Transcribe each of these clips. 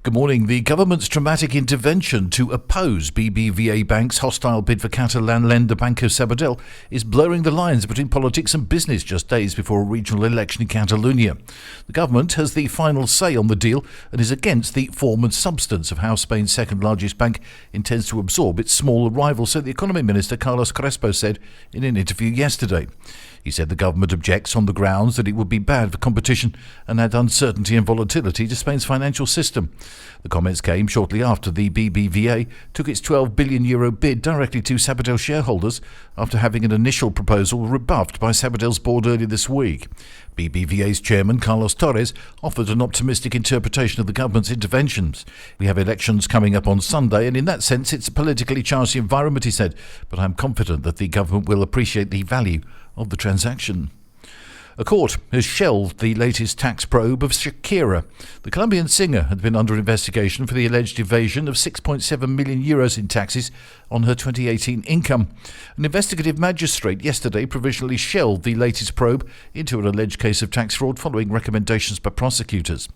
Good morning. The government's dramatic intervention to oppose BBVA Bank's hostile bid for Catalan lender Banco Sabadell is blurring the lines between politics and business just days before a regional election in Catalonia. The government has the final say on the deal and is against the form and substance of how Spain's second largest bank intends to absorb its smaller rival, so the Economy Minister Carlos Crespo said in an interview yesterday. He said the government objects on the grounds that it would be bad for competition and add uncertainty and volatility to Spain's financial system. The comments came shortly after the BBVA took its €12 billion bid directly to Sabadell shareholders after having an initial proposal rebuffed by Sabadell's board earlier this week. BBVA's chairman, Carlos Torres, offered an optimistic interpretation of the government's interventions. "We have elections coming up on Sunday, and in that sense it's a politically charged environment," he said, "but I'm confident that the government will appreciate the value of the transaction." A court has shelved the latest tax probe of Shakira. The Colombian singer had been under investigation for the alleged evasion of €6.7 million in taxes on her 2018 income. An investigative magistrate yesterday provisionally shelved the latest probe into an alleged case of tax fraud following recommendations by prosecutors.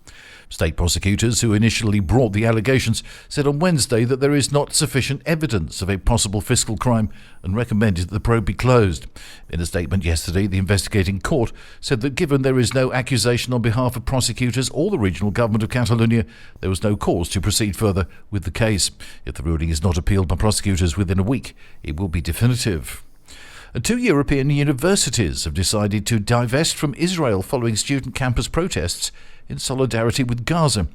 State prosecutors who initially brought the allegations said on Wednesday that there is not sufficient evidence of a possible fiscal crime and recommended that the probe be closed. In a statement yesterday, the investigating court said that given there is no accusation on behalf of prosecutors or the regional government of Catalonia, there was no cause to proceed further with the case. If the ruling is not appealed by prosecutors within a week, it will be definitive. And 2 European universities have decided to divest from Israel following student campus protests in solidarity with Gaza.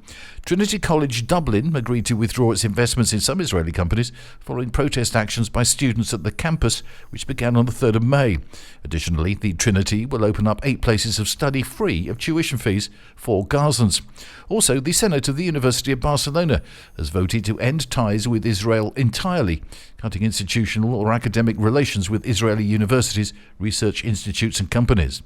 Trinity College Dublin agreed to withdraw its investments in some Israeli companies following protest actions by students at the campus, which began on the 3rd of May. Additionally, the Trinity will open up 8 places of study free of tuition fees for Gazans. Also, the Senate of the University of Barcelona has voted to end ties with Israel entirely, cutting institutional or academic relations with Israeli universities, research institutes and companies.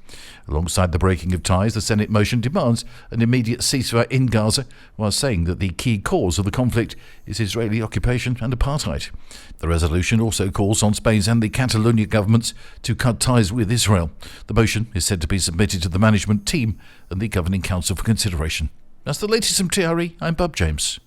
Alongside the breaking of ties, the Senate motion demands an immediate ceasefire in Gaza, while saying that the key cause of the conflict is Israeli occupation and apartheid. The resolution also calls on Spain's and the Catalonia governments to cut ties with Israel. The motion is said to be submitted to the management team and the governing council for consideration. That's the latest from TRE. I'm Bob James.